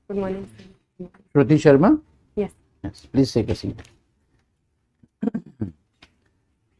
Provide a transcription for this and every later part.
Good morning. Shruti Sharma? Yes. Yes, please take a seat.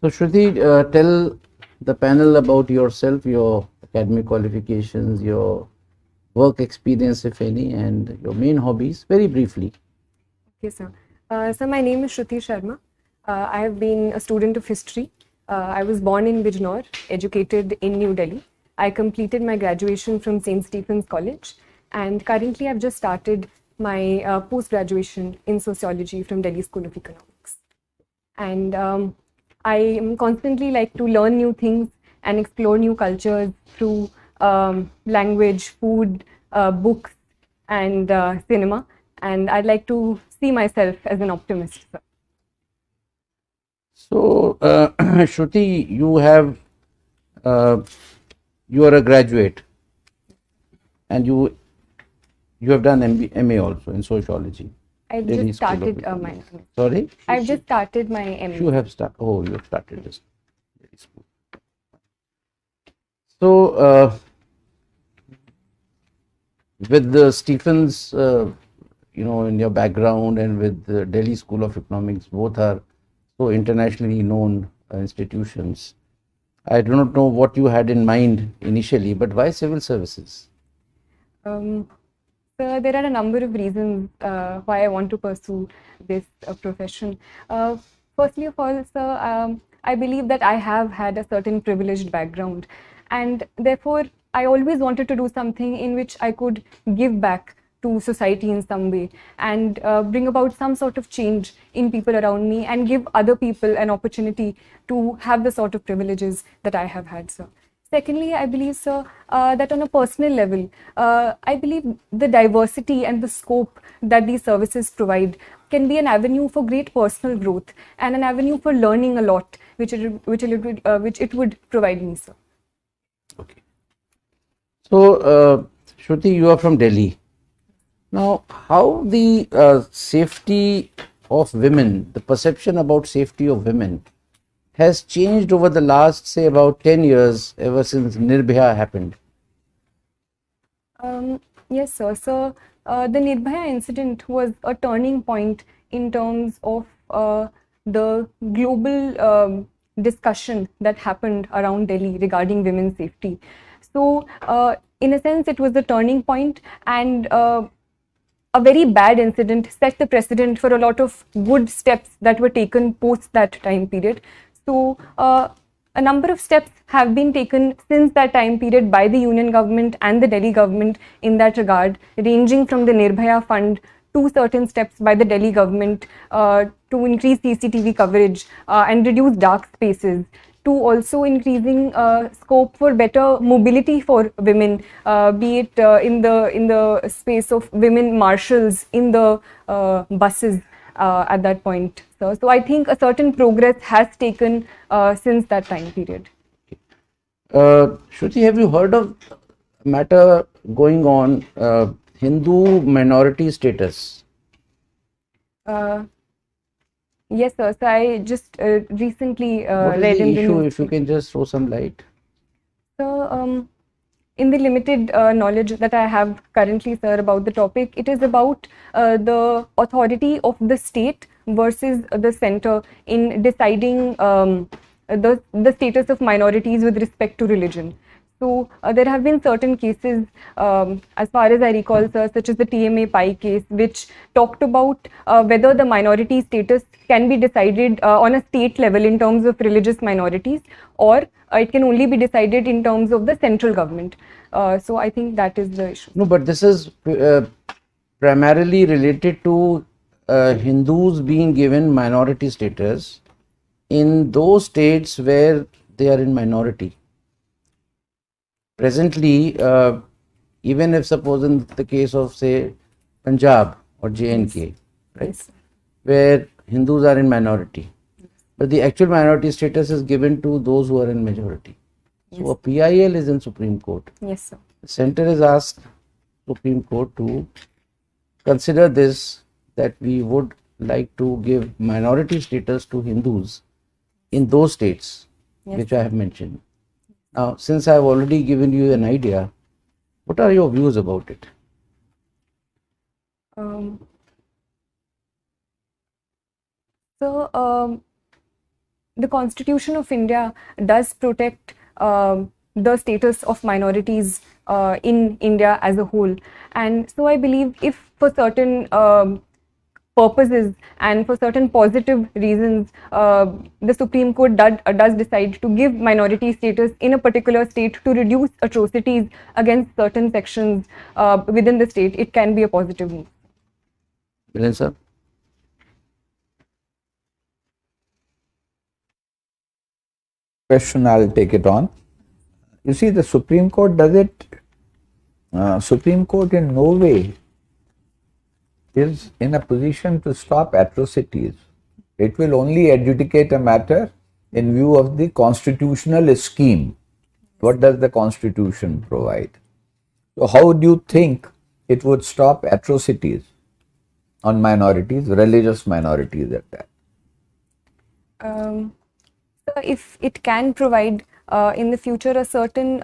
So, Shruti, tell the panel about yourself, your academic qualifications, your work experience, if any, and your main hobbies, very briefly. Okay, sir. So my name is Shruti Sharma. I have been a student of history. I was born in Bijnor, educated in New Delhi. I completed my graduation from St. Stephen's College, and currently I've just started my post-graduation in sociology from Delhi School of Economics. And I am constantly like to learn new things and explore new cultures through language, food, books, and cinema. And I'd like to see myself as an optimist. So, Shruti, uh, you are a graduate, and you have done MA also in sociology. I've Delhi just School of started my Economics. MA. Sorry? I've just started my MA. You have started. Oh, you have started this. Delhi School. So, with the Stephens, in your background, and with the Delhi School of Economics, both are so internationally known institutions. I do not know what you had in mind initially, but why civil services? So there are a number of reasons why I want to pursue this profession. Firstly of all, sir, I believe that I have had a certain privileged background, and therefore I always wanted to do something in which I could give back to society in some way and bring about some sort of change in people around me and give other people an opportunity to have the sort of privileges that I have had, sir. Secondly, I believe, sir, that on a personal level, I believe the diversity and the scope that these services provide can be an avenue for great personal growth and an avenue for learning a lot, which it would provide me, sir. Okay. So, Shruti, you are from Delhi. Now, how the safety of women, the perception about safety of women, has changed over the last, say, about 10 years, ever since Nirbhaya happened? Yes, sir. So the Nirbhaya incident was a turning point in terms of the global discussion that happened around Delhi regarding women's safety. So, in a sense, it was a turning point, and a very bad incident set the precedent for a lot of good steps that were taken post that time period. So, a number of steps have been taken since that time period by the union government and the Delhi government in that regard, ranging from the Nirbhaya Fund to certain steps by the Delhi government to increase CCTV coverage and reduce dark spaces, to also increasing scope for better mobility for women, be it in the space of women marshals in the buses at that point. So I think a certain progress has taken since that time period. Shruti, have you heard of a matter going on, Hindu minority status? Yes, sir. So I just recently What is read the in the issue, news. if you can just throw some light? So, in the limited knowledge that I have currently, sir, about the topic, it is about the authority of the state versus the center in deciding the status of minorities with respect to religion. So there have been certain cases, as far as I recall, sir, such as the TMA Pi case, which talked about whether the minority status can be decided on a state level in terms of religious minorities, or it can only be decided in terms of the central government. So I think that is the issue. No, but this is primarily related to Hindus being given minority status in those states where they are in minority. Presently, even if suppose in the case of, say, Punjab or JNK, right, Yes. where Hindus are in minority, but the actual minority status is given to those who are in majority. So a PIL is in Supreme Court. Yes, sir. The center has asked Supreme Court to consider this, that we would like to give minority status to Hindus in those states which I have mentioned. Now, since I have already given you an idea, what are your views about it? Um, so, the Constitution of India does protect the status of minorities in India as a whole. And so I believe if for certain purposes and for certain positive reasons, the Supreme Court does decide to give minority status in a particular state to reduce atrocities against certain sections within the state, it can be a positive move. Brilliant, sir. Question, I'll take it on. You see, the Supreme Court does it. Supreme Court in no way is in a position to stop atrocities. It will only adjudicate a matter in view of the constitutional scheme. What does the Constitution provide? So how do you think it would stop atrocities on minorities, religious minorities at that? So if it can provide in the future a certain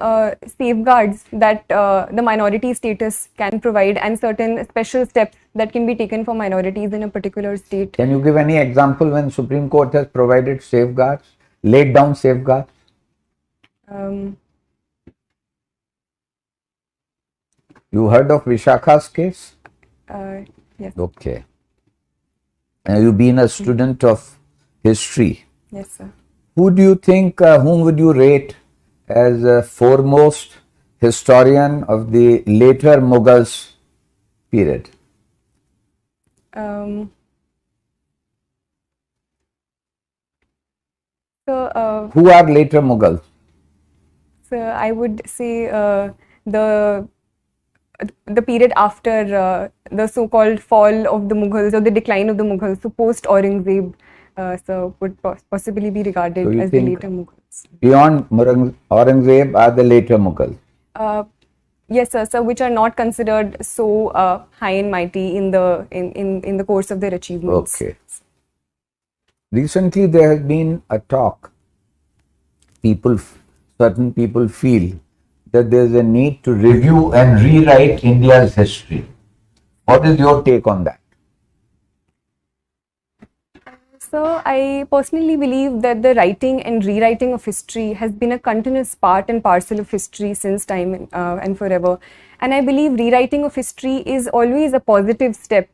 safeguards that the minority status can provide and certain special steps that can be taken for minorities in a particular state. Can you give any example when Supreme Court has provided safeguards, laid down safeguards? You heard of Vishakha's case? Yes. Okay. You've been a student of history. Yes, sir. Who do you think, whom would you rate as a foremost historian of the later Mughals period? Who are later Mughals? So I would say the period after the so-called fall of the Mughals or the decline of the Mughals, so post Aurangzeb, so would possibly be regarded So you as the think later Mughals. Beyond Aurangzeb are the later Mughals? Yes, sir. So which are not considered so high and mighty in the course of their achievements. Okay. Recently, there has been a talk. Certain people feel that there is a need to review and rewrite India's history. What is your take on that? So I personally believe that the writing and rewriting of history has been a continuous part and parcel of history since time and forever. And I believe rewriting of history is always a positive step.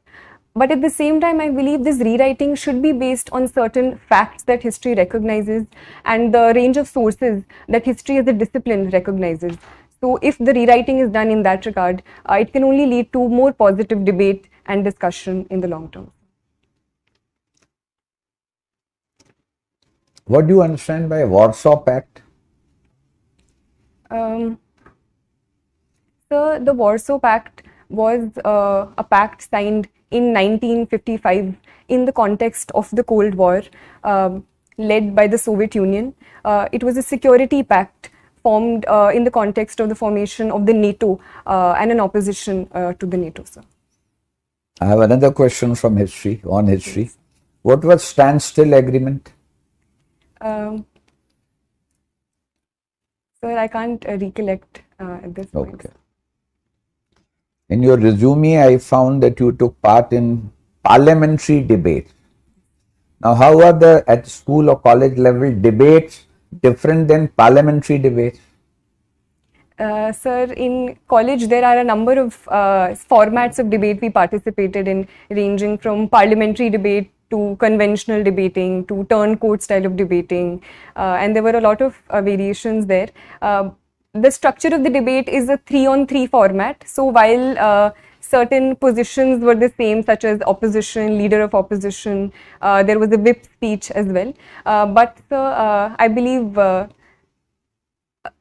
But at the same time, I believe this rewriting should be based on certain facts that history recognizes and the range of sources that history as a discipline recognizes. So if the rewriting is done in that regard, it can only lead to more positive debate and discussion in the long term. What do you understand by Warsaw Pact? So the Warsaw Pact was a pact signed in 1955 in the context of the Cold War, led by the Soviet Union. It was a security pact formed in the context of the formation of the NATO and an opposition to the NATO, sir. I have another question from history, on history. Yes. What was Standstill Agreement? Sir, I can't recollect at this point. Okay. In your resume, I found that you took part in parliamentary debates. Now, how are the at school or college level debates different than parliamentary debates? Sir, in college there are a number of formats of debate we participated in, ranging from parliamentary debate to conventional debating to turncoat style of debating, and there were a lot of variations there. The structure of the debate is a 3-on-3 format. So while certain positions were the same, such as opposition, leader of opposition, there was a whip speech as well. But I believe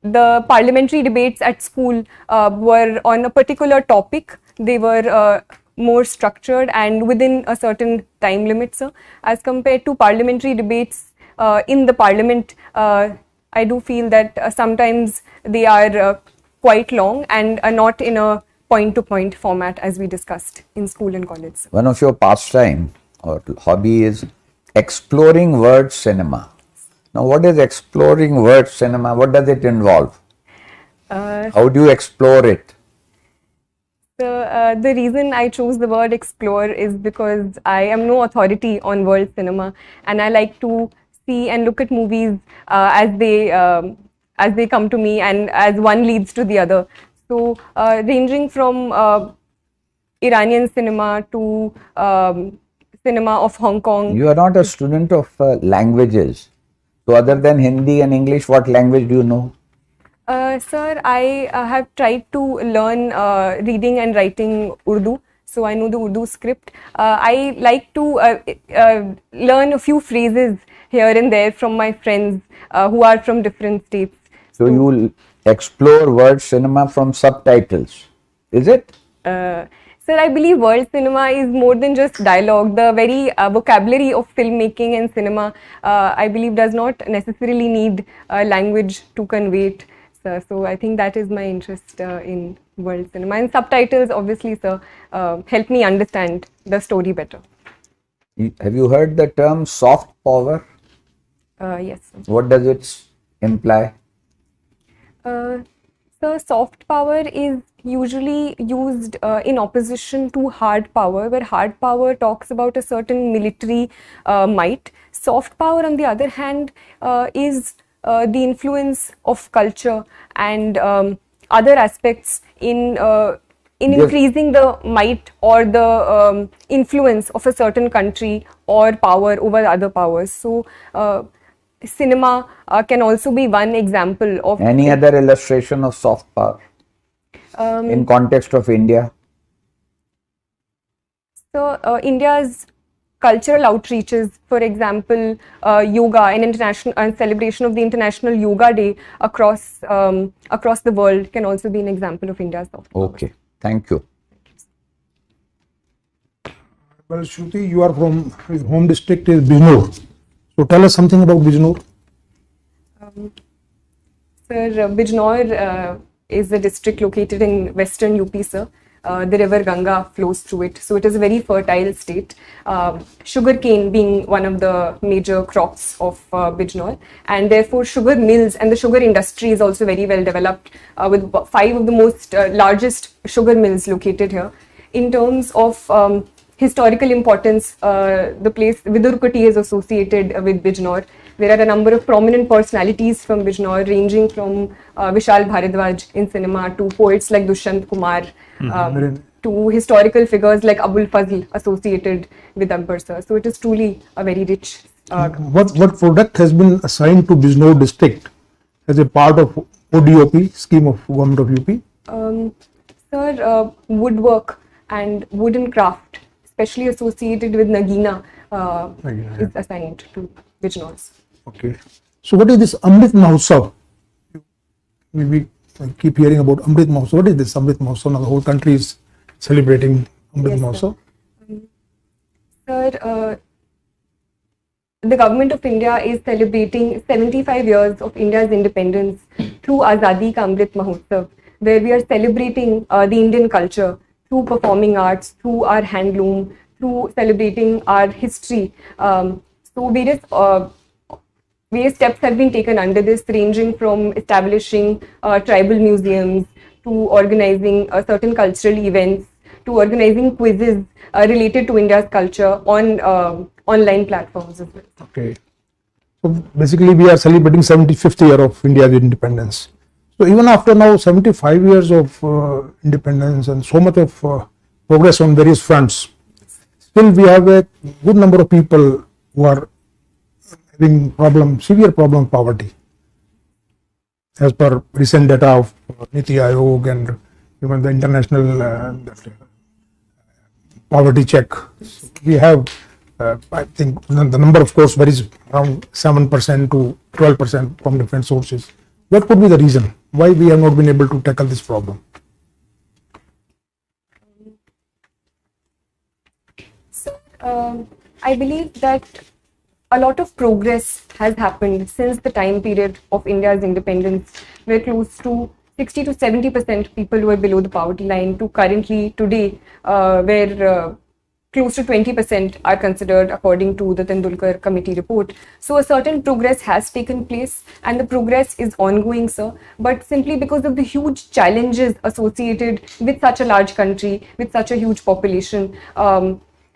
the parliamentary debates at school were on a particular topic. They were more structured and within a certain time limit, sir. As compared to parliamentary debates in the parliament, I do feel that sometimes they are quite long and are not in a point-to-point format as we discussed in school and college. One of your pastime or hobby is exploring word cinema. Now, what is exploring word cinema? What does it involve? How do you explore it? So the reason I chose the word explore is because I am no authority on world cinema, and I like to see and look at movies as they come to me, and as one leads to the other. So ranging from Iranian cinema to cinema of Hong Kong. You are not a student of languages. So other than Hindi and English, what language do you know? Sir, I have tried to learn reading and writing Urdu, so I know the Urdu script. I like to learn a few phrases here and there from my friends who are from different states. So you will explore world cinema from subtitles, is it? Sir, I believe world cinema is more than just dialogue. The very vocabulary of filmmaking and cinema, I believe, does not necessarily need language to convey it. Sir. So I think that is my interest in world cinema. And subtitles, obviously, sir, help me understand the story better. Have you heard the term soft power? Yes, sir. What does it imply? So soft power is usually used in opposition to hard power, where hard power talks about a certain military might. Soft power, on the other hand, is the influence of culture and other aspects in increasing the might or the influence of a certain country or power over other powers. So cinema can also be one example of any other illustration of soft power in context of India. So India's cultural outreaches, for example, yoga and international and celebration of the International Yoga Day across the world can also be an example of India's soft power. Okay, thank you. Well, Shruti, you are from home district is Bijnor. So tell us something about Bijnor. Sir, Bijnor is a district located in western UP, sir. The river Ganga flows through it, so it is a very fertile state. Sugarcane being one of the major crops of Bijnor, and therefore sugar mills and the sugar industry is also very well developed, with 5 of the most largest sugar mills located here. In terms of historical importance, the place Vidurkoti is associated with Bijnor. There are a number of prominent personalities from Bijnor, ranging from Vishal Bharadwaj in cinema to poets like Dushyant Kumar, to historical figures like Abul Fazl associated with Ambersar. So it is truly a very rich. What product has been assigned to Bijnor district as a part of ODOP scheme of government of UP? Sir, woodwork and wooden craft, especially associated with Nagina, is assigned to Bijnors. Okay. So what is this Amrit Mahotsav? We keep hearing about Amrit Mahotsav. What is this Amrit Mahotsav? Now the whole country is celebrating Amrit Mahotsav. Sir, the government of India is celebrating 75 years of India's independence through Azadi Ka Amrit Mahotsav, where we are celebrating the Indian culture through performing arts, through our handloom, through celebrating our history. So various steps have been taken under this, ranging from establishing tribal museums to organizing certain cultural events to organizing quizzes related to India's culture on online platforms as well. Okay. So basically we are celebrating 75th year of India's independence. So even after now 75 years of independence and so much of progress on various fronts, still we have a good number of people who are having severe problem poverty. As per recent data of Niti Aayog and even the international poverty check, we have, I think the number of course varies around 7% to 12% from different sources. What could be the reason why we have not been able to tackle this problem? So, I believe that a lot of progress has happened since the time period of India's independence, where close to 60 to 70% people were below the poverty line, to currently today, where close to 20% are considered according to the Tendulkar committee report. So a certain progress has taken place and the progress is ongoing, sir. But simply because of the huge challenges associated with such a large country, with such a huge population,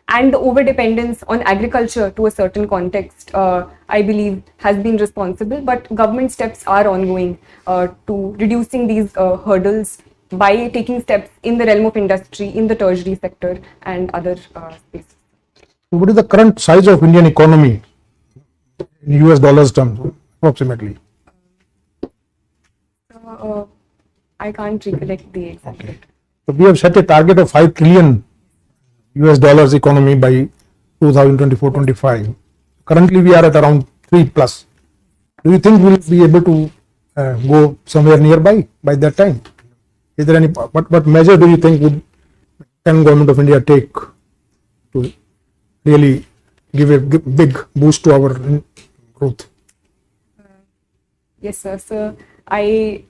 and the over-dependence on agriculture to a certain context, I believe, has been responsible. But government steps are ongoing to reducing these hurdles by taking steps in the realm of industry, in the tertiary sector and other spaces. What is the current size of Indian economy in US dollars terms, approximately? I can't recollect the exact. Okay. So we have set a target of 5 trillion US dollars economy by 2024-25. Currently we are at around 3 plus. Do you think we'll be able to go somewhere nearby by that time? Is there any, what measure do you think can Government of India take to really give a big boost to our growth? Yes, sir. So I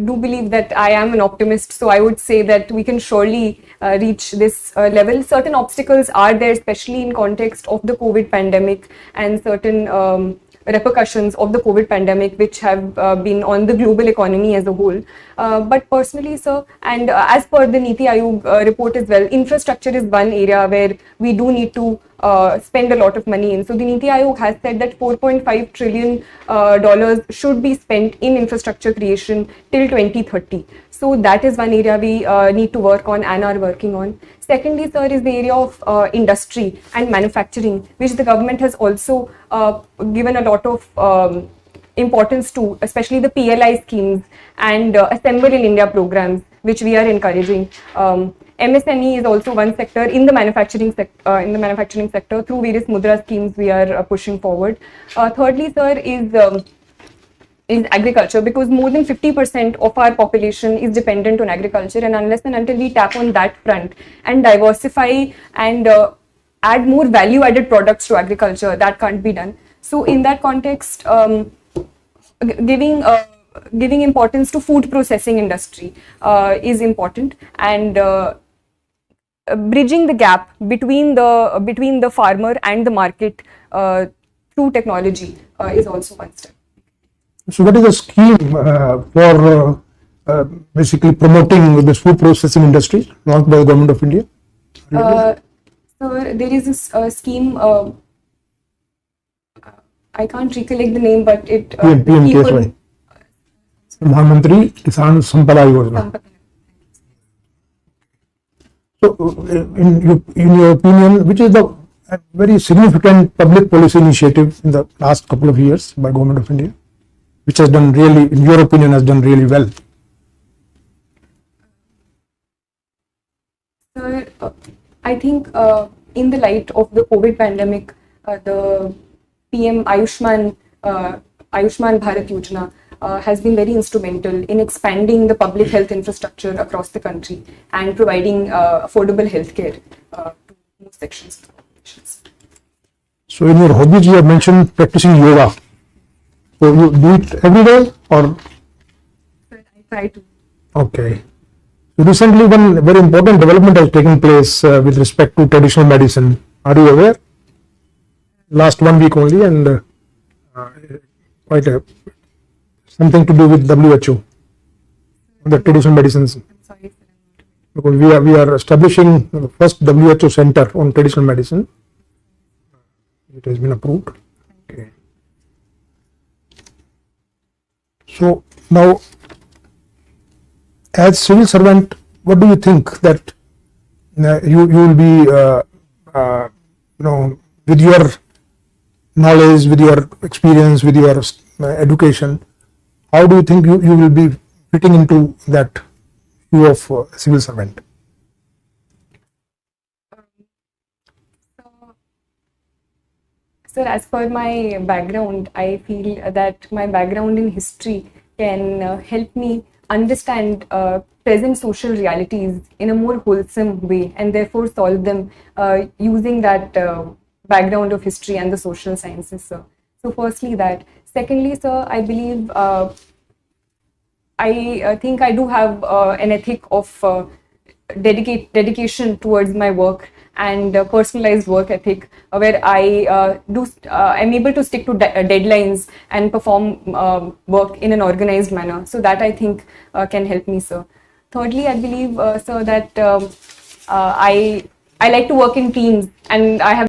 do believe that I am an optimist. So I would say that we can surely reach this level. Certain obstacles are there, especially in context of the COVID pandemic and certain repercussions of the COVID pandemic, which have been on the global economy as a whole. But personally, sir, and as per the Niti Aayog report as well, infrastructure is one area where we do need to spend a lot of money in. So the Niti Aayog has said that $4.5 trillion dollars should be spent in infrastructure creation till 2030. So that is one area we need to work on and are working on. Secondly, sir, is the area of industry and manufacturing, which the government has also given a lot of importance to, especially the PLI schemes and Assemble in India programs, which we are encouraging. MSME is also one sector in the manufacturing sector. Through various Mudra schemes, we are pushing forward. Thirdly, sir, is agriculture, because more than 50% of our population is dependent on agriculture, and unless and until we tap on that front and diversify and add more value-added products to agriculture, that can't be done. So in that context, giving importance to food processing industry is important, and bridging the gap between the farmer and the market through technology is also one step. So what is the scheme for basically promoting this food processing industry launched by the Government of India? So there is this scheme, I can't recollect the name, but it PM-KSY. Pradhan Mantri Kisan Sampada Yojana. So in your opinion, which is the very significant public policy initiative in the last couple of years by Government of India, which has done really, in your opinion, has done really well? Sir, I think in the light of the COVID pandemic, the PM Ayushman Bharat Yojana has been very instrumental in expanding the public health infrastructure across the country and providing affordable healthcare to most sections of the population. So in your hobbies, you have mentioned practicing yoga. So you do it every day, or? I try to. Okay. So recently, one very important development has taken place with respect to traditional medicine. Are you aware? Last 1 week only, and something to do with WHO, the traditional medicines. I'm sorry, sir. Because we are establishing the first WHO center on traditional medicine. It has been approved. Okay. So now, as civil servant, what do you think that you will be, with your knowledge, with your experience, with your education, how do you think you will be fitting into that view of civil servant? Sir, as per my background, I feel that my background in history can help me understand present social realities in a more wholesome way, and therefore solve them using that background of history and the social sciences, sir. So firstly that. Secondly, sir, I believe I think I do have an ethic of dedication towards my work, and personalized work ethic, where I'm able to stick to deadlines and perform work in an organized manner. So that I think can help me, sir. Thirdly, I believe, sir, that I like to work in teams, and I have